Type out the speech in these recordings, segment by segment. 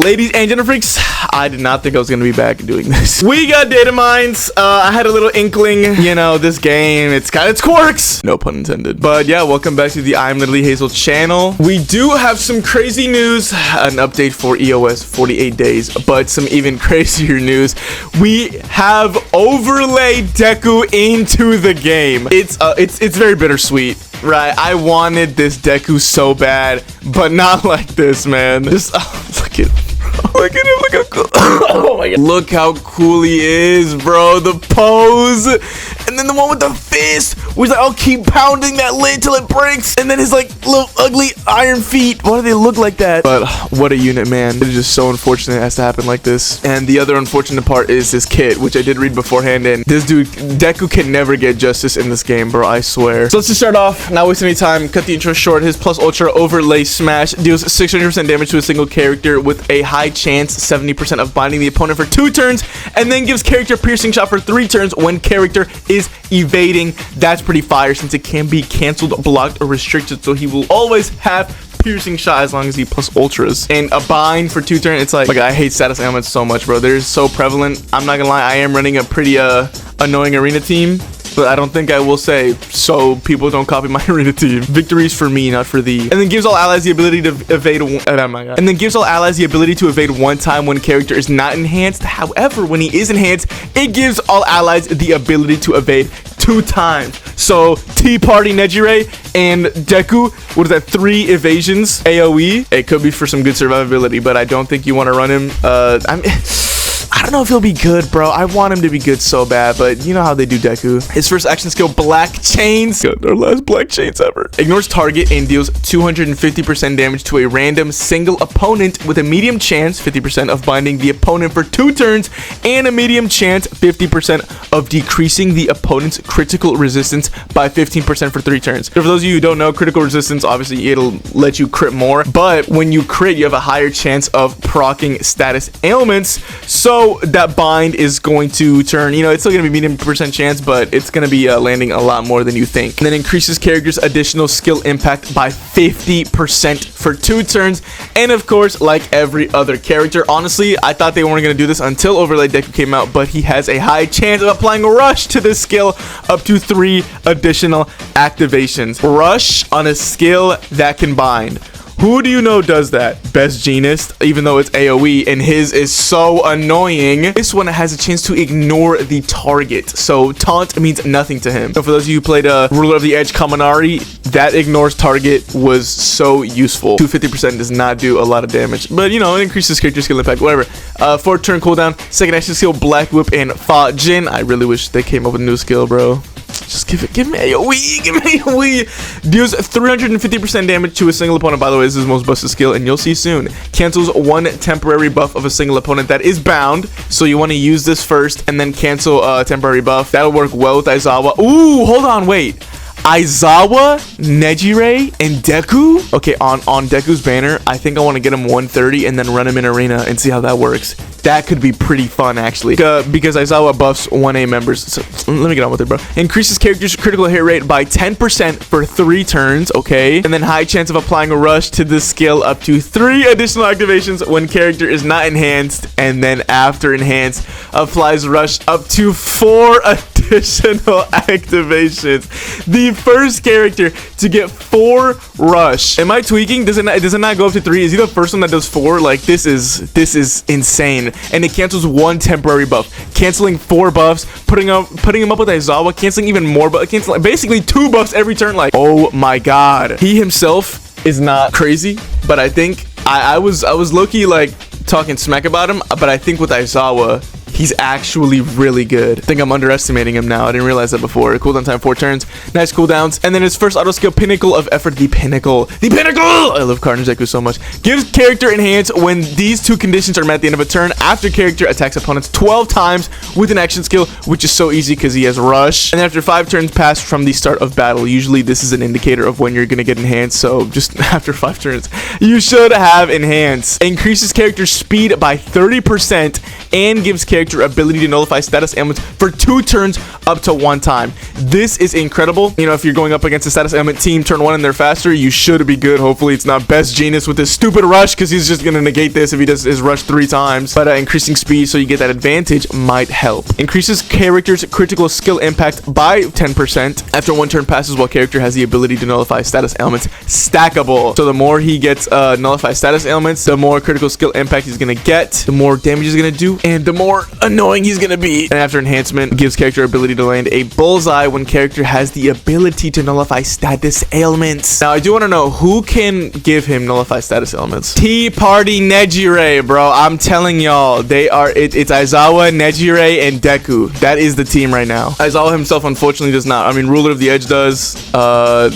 Ladies and gentlemen freaks, I did not think I was going to be back doing this. We got Datamines. I had a little inkling, you know, this game, it's got its quirks. No pun intended. But yeah, welcome back to the I'm Literally Hazel channel. We do have some crazy news, an update for EOS 48 days, but some even crazier news. We have overlaid Deku into the game. It's very bittersweet. Right, I wanted this Deku so bad, but not like this, man. Just look at him, look how cool. Oh my god. Look how cool he is, bro. The pose. And then the one with the fist, where he's like, I'll keep pounding that lid till it breaks. And then his like little ugly iron feet. Why do they look like that? But what a unit, man. It is just so unfortunate it has to happen like this. And the other unfortunate part is his kit, which I did read beforehand. And this dude, Deku, can never get justice in this game, bro. I swear. So let's just start off, not waste any time. Cut the intro short. His plus ultra overlay smash deals 600% damage to a single character with a high chance, 70% of binding the opponent for 2 turns, and then gives character piercing shot for 3 turns when character is evading. That's pretty fire since it can be canceled, blocked, or restricted, so he will always have piercing shot as long as he plus ultras. And a bind for 2 turns, it's like I hate status ailments so much, bro. They're so prevalent. I'm not gonna lie, I am running a pretty annoying arena team, but I don't think I will say so people don't copy my arena team. Victories for me, not for thee. And then gives all allies the ability to evade one time when character is not enhanced. However, when he is enhanced, it gives all allies the ability to evade 2 times. So Tea Party Nejire and Deku, what is that, 3 evasions AoE? It could be for some good survivability, but I don't think you want to run him. I don't know if he'll be good, bro. I want him to be good so bad, but you know how they do Deku. His first action skill, Black Chains. Got our last Black Chains ever. Ignores target and deals 250% damage to a random single opponent with a medium chance, 50% of binding the opponent for 2 turns, and a medium chance, 50% of decreasing the opponent's critical resistance by 15% for 3 turns. So for those of you who don't know, critical resistance, obviously it'll let you crit more, but when you crit, you have a higher chance of proccing status ailments. So that bind is going to turn, you know, it's still going to be medium percent chance, but it's going to be landing a lot more than you think. And then increases character's additional skill impact by 50% for 2 turns. And of course, like every other character, honestly, I thought they weren't going to do this until Overlay Deku came out, but he has a high chance of applying a rush to this skill up to 3 additional activations. Rush on a skill that can bind. Who do you know does that? Best Genist, even though it's AoE, and his is so annoying. This one has a chance to ignore the target, so taunt means nothing to him. So for those of you who played Ruler of the Edge Kaminari, that ignores target was so useful. 250% does not do a lot of damage, but you know, it increases character skill impact, whatever. 4 turn cooldown, second action skill, Black Whip and Fa Jin. I really wish they came up with a new skill, bro. Just give me AoE, give me AoE. Deals 350% damage to a single opponent. By the way, this is his most busted skill, and you'll see soon. Cancels 1 temporary buff of a single opponent that is bound. So you want to use this first and then cancel a temporary buff. That'll work well with Aizawa. Ooh, hold on, wait. Aizawa, Nejire, and Deku? Okay, on Deku's banner, I think I want to get him 130 and then run him in arena and see how that works. That could be pretty fun, actually, because Aizawa buffs 1A members. So let me get on with it, bro. Increases character's critical hit rate by 10% for 3 turns, okay? And then high chance of applying a rush to this skill up to 3 additional activations when character is not enhanced. And then after enhanced, applies rush up to 4 additional activations. The first character to get 4 rush. Am I tweaking? Does it not go up to 3? Is he the first one that does 4? Like, this is insane. And it cancels 1 temporary buff, canceling 4 buffs, putting him up with Aizawa, canceling even more, but canceling basically 2 buffs every turn. Like, oh my god. He himself is not crazy, but I think I was low-key like talking smack about him, but I think with Aizawa, he's actually really good. I think I'm underestimating him now. I didn't realize that before. Cooldown time 4 turns. Nice cooldowns. And then his first auto skill, Pinnacle of Effort. The Pinnacle. The Pinnacle! I love Carnage Deku so much. Gives character enhance when these 2 conditions are met at the end of a turn. After character attacks opponents 12 times with an action skill, which is so easy because he has Rush. And after 5 turns pass from the start of battle, usually this is an indicator of when you're going to get enhanced. So just after 5 turns, you should have enhance. Increases character speed by 30% and gives character character ability to nullify status ailments for 2 turns up to 1 time. This is incredible. You know, if you're going up against a status ailment team turn 1 and they're faster, you should be good. Hopefully it's not Best Genius with his stupid rush, because he's just gonna negate this if he does his rush 3 times. But increasing speed so you get that advantage might help. Increases character's critical skill impact by 10% after 1 turn passes while character has the ability to nullify status ailments. Stackable. So the more he gets nullify status ailments, the more critical skill impact he's gonna get, the more damage he's gonna do, and the more annoying he's gonna be. And after enhancement, gives character ability to land a bullseye when character has the ability to nullify status ailments. Now I do want to know who can give him nullify status ailments. Tea Party Nejire, bro. I'm telling y'all, they are it's Aizawa, Nejire, and Deku. That is the team right now. Aizawa himself unfortunately does not. I mean, Ruler of the Edge does.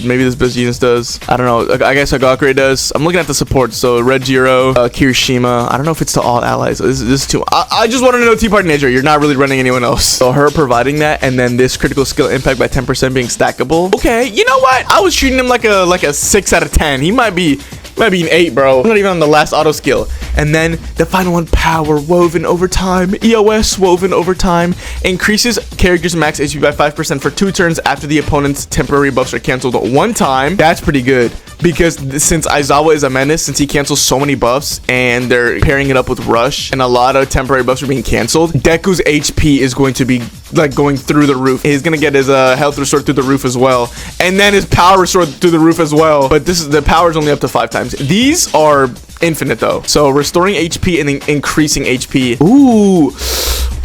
Maybe this Best Genius does. I don't know. I guess Hagakure does. I'm looking at the supports. So Red Jiro, Kirishima. I don't know if it's to all allies. This is too. I just wanted to know Tea Party Nejire. You're not really running anyone else. So her providing that, and then this critical skill impact by 10% being stackable. Okay, you know what? I was treating him like a 6 out of 10. He might be an 8, bro. I'm not even on the last auto skill. And then the final one, power woven over time. EOS woven over time. Increases character's max HP by 5% for 2 turns after the opponent's temporary buffs are canceled 1 time. That's pretty good. Because since Aizawa is a menace, since he cancels so many buffs and they're pairing it up with Rush and a lot of temporary buffs are being canceled, Deku's HP is going to be like going through the roof. He's going to get his health restored through the roof as well. And then his power restored through the roof as well. But the power is only up to 5 times. These are infinite though. So restoring HP and then increasing HP.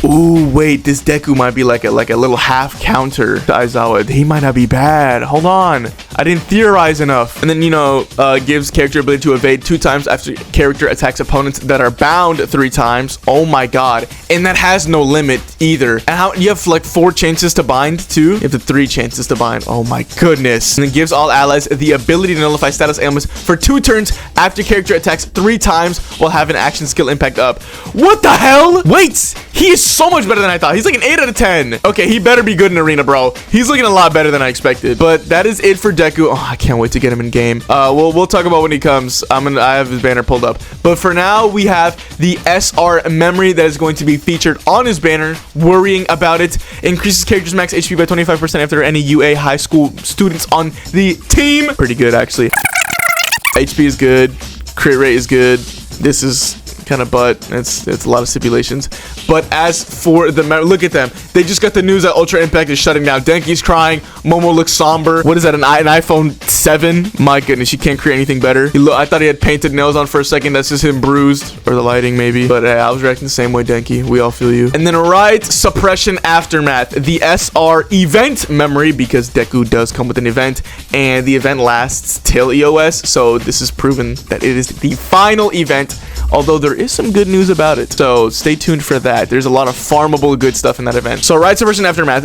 Ooh, wait, this Deku might be like a little half counter to Aizawa. He might not be bad. Hold on. I didn't theorize enough. And then, you know, gives character ability to evade 2 times after character attacks opponents that are bound 3 times. Oh my god. And that has no limit either. And how you have like 4 chances to bind too? You have the 3 chances to bind. Oh my goodness. And then gives all allies the ability to nullify status ailments for 2 turns after character attacks 3 times while having action skill impact up. What the hell? Wait, he is so much better than I thought. He's like an 8 out of 10. Okay, he better be good in arena, bro. He's looking a lot better than I expected. But that is it for Deku. Oh, I can't wait to get him in game. We'll talk about when he comes. I have his banner pulled up. But for now, we have the SR memory that is going to be featured on his banner. Worrying about it. Increases character's max HP by 25% if there are any UA high school students on the team. Pretty good, actually. HP is good. Crit rate is good. This is kind of butt. It's a lot of stipulations. But as for the look at them, they just got the news that Ultra Impact is shutting down. Denki's crying. Momo looks somber. What is that, an iPhone 7? My goodness, you can't create anything better. I thought he had painted nails on for a second. That's just him bruised, or the lighting maybe. But I was reacting the same way, Denki. We all feel you. And then right, suppression aftermath, the SR event memory, because Deku does come with an event, and the event lasts till EOS. So this is proven that it is the final event. Although there is some good news about it. So stay tuned for that. There's a lot of farmable good stuff in that event. So right, suppression aftermath.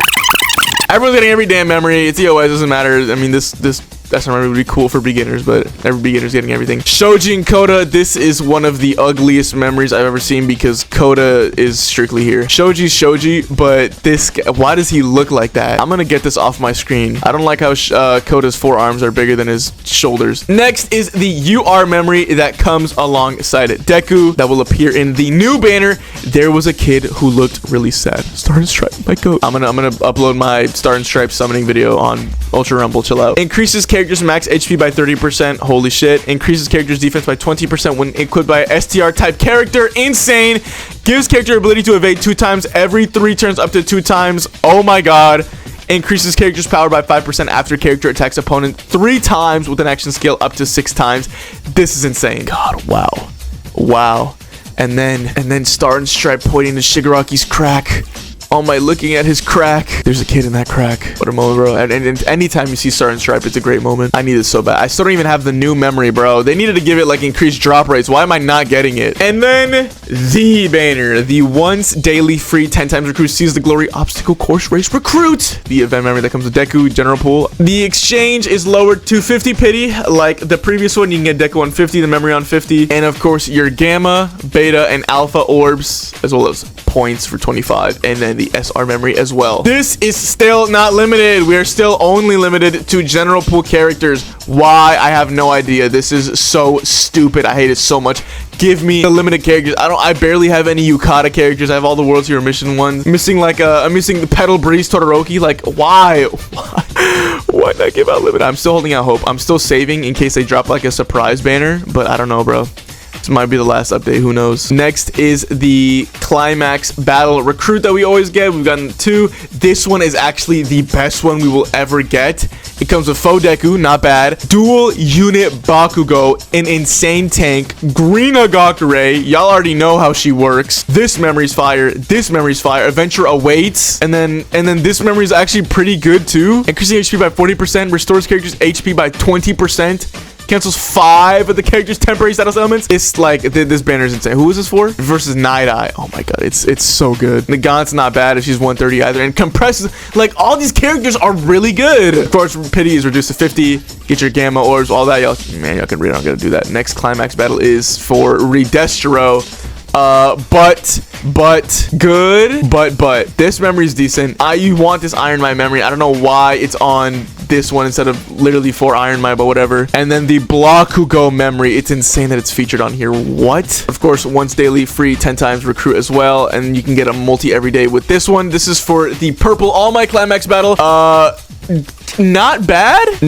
Everyone's getting every damn memory. It's EOS, doesn't matter. I mean, this memory would be cool for beginners, but every beginner's getting everything. Shoji and Koda, this is one of the ugliest memories I've ever seen because Koda is strictly here. Shoji's Shoji, but this guy, why does he look like that? I'm gonna get this off my screen. I don't like how Koda's forearms are bigger than his shoulders. Next is the UR memory that comes alongside it. Deku, that will appear in the new banner. There was a kid who looked really sad. Star and Stripe, my goat. I'm gonna upload my Star and Stripe summoning video on Ultra Rumble. Chill out. Increases character's max HP by 30%. Holy shit. Increases character's defense by 20% when equipped by an STR type character. Insane. Gives character ability to evade 2 times every 3 turns up to 2 times. Oh my god. Increases character's power by 5% after character attacks opponent 3 times with an action skill up to 6 times. This is insane. God, wow. And then Star and Stripe pointing to Shigaraki's crack. Oh my, looking at his crack. There's a kid in that crack. What a moment, bro. And anytime you see Star and Stripe, it's a great moment. I need it so bad. I still don't even have the new memory, bro. They needed to give it like increased drop rates. Why am I not getting it? And then the banner, the once daily free 10 times recruit sees the glory obstacle course race recruit. The event memory that comes with Deku general pool. The exchange is lowered to 50 pity. Like the previous one, you can get Deku on 50, the memory on 50. And of course, your gamma, beta, and alpha orbs, as well as points for 25, and then the SR memory as well. This is still not limited. We are still only limited to general pool characters. Why? I have no idea. This is so stupid. I hate it so much. Give me the limited characters. I barely have any Yukata characters. I have all the World Hero Mission ones. I'm missing the Pedal Breeze Todoroki. Like, why? Why not give out limited? I'm still holding out hope. I'm still saving in case they drop like a surprise banner, but I don't know, bro. This might be the last update. Who knows? Next is the Climax Battle Recruit that we always get. We've gotten 2. This one is actually the best one we will ever get. It comes with Faux Deku, not bad. Dual Unit Bakugo, an insane tank. Green Agakure, y'all already know how she works. This memory's fire. This memory's fire. Adventure awaits. And then this memory is actually pretty good too. Increasing HP by 40%. Restores characters' HP by 20%. Cancels 5 of the character's temporary status elements. It's like, this banner is insane. Who is this for? Versus Night Eye. Oh my god, it's so good. Nagant's not bad if she's 130 either. And compresses, like, all these characters are really good. Of course, Pity is reduced to 50. Get your Gamma Orbs, all that. Y'all can read. I'm gonna do that. Next Climax Battle is for Redestro. But good. But this memory is decent. You want this Iron Mine memory. I don't know why it's on this one instead of literally 4 Iron Mine, but whatever. And then the Bakugo memory. It's insane that it's featured on here. What? Of course, once daily, free 10 times recruit as well. And you can get a multi every day with this one. This is for the purple All Might Climax Battle. Not bad.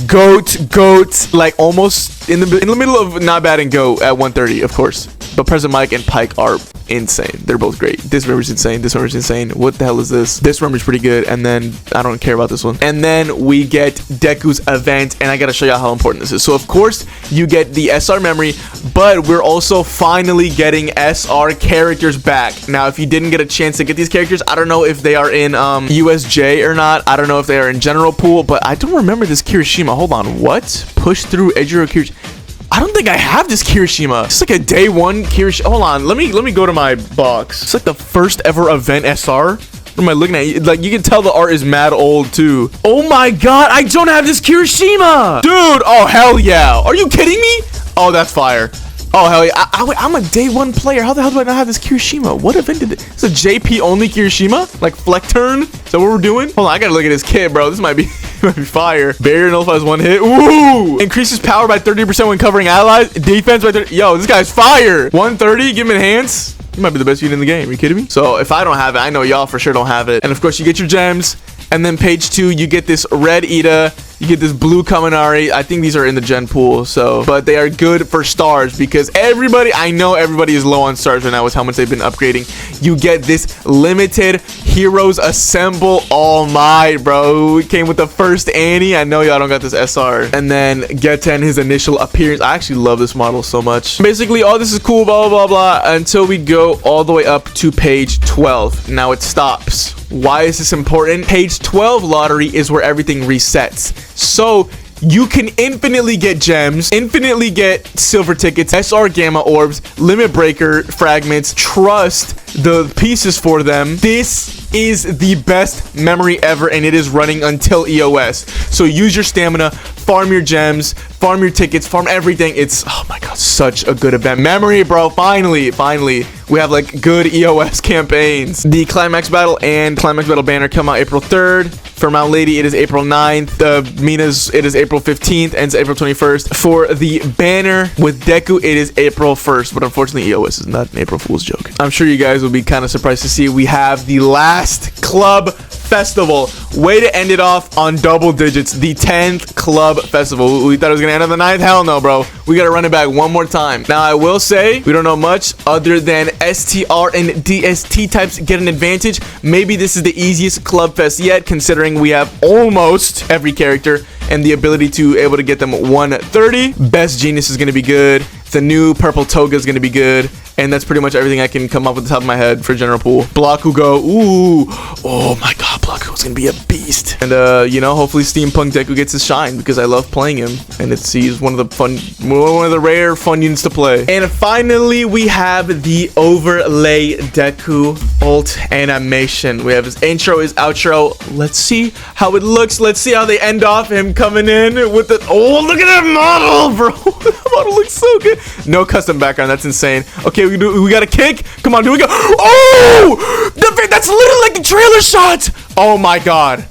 Goat, like almost in the middle of not bad and Goat at 130, of course. But President Mike and Pike are insane. They're both great. This memory's insane. This memory's insane. What the hell is this? This memory's pretty good. And then I don't care about this one. And then we get Deku's event, and I gotta show you how important this is. So of course you get the SR memory, but we're also finally getting SR characters back. Now, if you didn't get a chance to get these characters, I don't know if they are in USJ or not. I don't know if they are in general pool, but I don't remember this Kirishima. Hold on, what? Push through Ejiro Kirishima. I don't think I have this Kirishima. It's like a day 1 Kirishima. Hold on, let me go to my box. It's like the first ever event SR. What am I looking at? Like, you can tell the art is mad old too. Oh my god, I don't have this Kirishima, dude. Oh hell yeah, are you kidding me? Oh, that's fire. Oh hell yeah, I'm a day 1 player. How the hell do I not have this Kirishima? What event did it? It's a JP only Kirishima, like Fleck Turn. Is that what we're doing? Hold on, I gotta look at this kit, bro. This might be fire. Barrier nullifies 1 hit. Ooh! Increases power by 30% when covering allies. Defense by 30. Yo, this guy's fire. 130. Give him enhance. He might be the best unit in the game. Are you kidding me? So if I don't have it, I know y'all for sure don't have it. And of course, you get your gems. And then page 2, you get this red Ida. You get this blue Kaminari. I think these are in the gen pool, but they are good for stars because I know everybody is low on stars right now with how much they've been upgrading. You get this limited Heroes Assemble All Might, bro. It came with the first Annie. I know y'all don't got this SR. And then Geten, his initial appearance. I actually love this model so much. Basically, all this is cool, blah, blah, blah, blah, until we go all the way up to page 12. Now it stops. Why is this important? Page 12 lottery is where everything resets. So you can infinitely get gems, infinitely get silver tickets, SR Gamma Orbs, Limit Breaker fragments, trust the pieces for them. This is the best memory ever, and it is running until EOS. So use your stamina, farm your gems, farm your tickets, farm everything. It's, oh my god, such a good event. Memory, bro. Finally, we have like good EOS campaigns. The Climax Battle and Climax Battle banner come out April 3rd. For Mount Lady, it is April 9th. Mina's, it is April 15th, ends April 21st. For the banner with Deku, it is April 1st, but unfortunately EOS is not an April Fool's joke. I'm sure you guys will be kind of surprised to see we have the last club festival. Way to end it off on double digits. The 10th club festival. We thought it was gonna end on the 9th. Hell no, bro. We gotta run it back one more time. Now I will say we don't know much other than STR and DST types get an advantage. Maybe this is the easiest club fest yet, considering we have almost every character and the ability to able to get them 130. Best Genius is gonna be good. The new purple toga is gonna be good. And that's pretty much everything I can come up with the top of my head for general pool. Bakugo, ooh, oh my god, Bakugo's gonna be a beast. And you know, hopefully Steampunk Deku gets his shine because I love playing him, and he's one of the rare fun units to play. And finally, we have the overlay Deku ult animation. We have his intro, his outro. Let's see how it looks. Let's see how they end off him coming in with the. Oh, look at that model, bro. That model looks so good. No custom background. That's insane. Okay, we got a kick. Come on, do we go? Oh, that's literally like the trailer shot. Oh my god.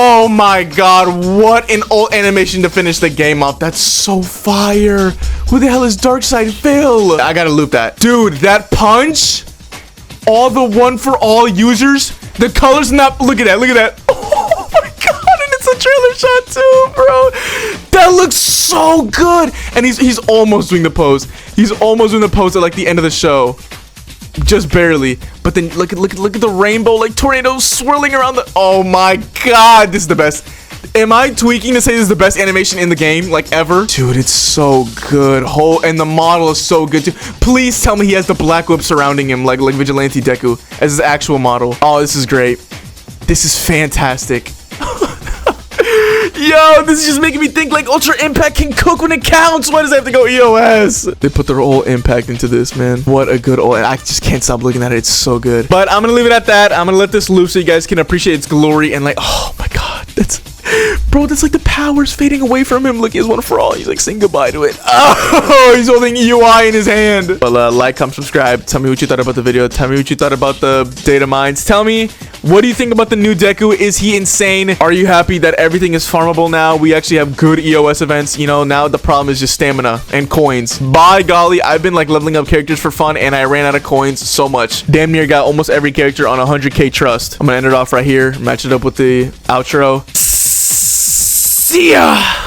Oh my god, what an old animation to finish the game off. That's so fire. Who the hell is Darkseid Phil? I gotta loop that. Dude, that punch, all the one for all users, the colors not, look at that, look at that. Oh my god, and it's a trailer shot too, bro. That looks so good. And he's almost doing the pose. He's almost doing the pose at like the end of the show. Just barely, but then look at the rainbow like tornadoes swirling around the. Oh my god, this is the best. Am I tweaking to say this is the best animation in the game like ever? Dude, it's so good. And the model is so good too. Please tell me he has the black whip surrounding him like Vigilante Deku as his actual model. Oh, this is great. This is fantastic. Yo, this is just making me think like Ultra Impact can cook when it counts. Why does it have to go EOS? They put their whole impact into this, man. What a good I just can't stop looking at it. It's so good. But I'm gonna leave it at that. I'm gonna let this loop so you guys can appreciate its glory and like, oh my god, bro, that's like the powers fading away from him. Look, he has one for all. He's like saying goodbye to it. Oh, he's holding UI in his hand. Well, like, comment, subscribe. Tell me what you thought about the video. Tell me what you thought about the Datamines. Tell me, what do you think about the new Deku? Is he insane? Are you happy that everything is farmable now? We actually have good EOS events. You know, now the problem is just stamina and coins. By golly, I've been like leveling up characters for fun and I ran out of coins so much. Damn near got almost every character on 100k trust. I'm gonna end it off right here. Match it up with the outro. See ya!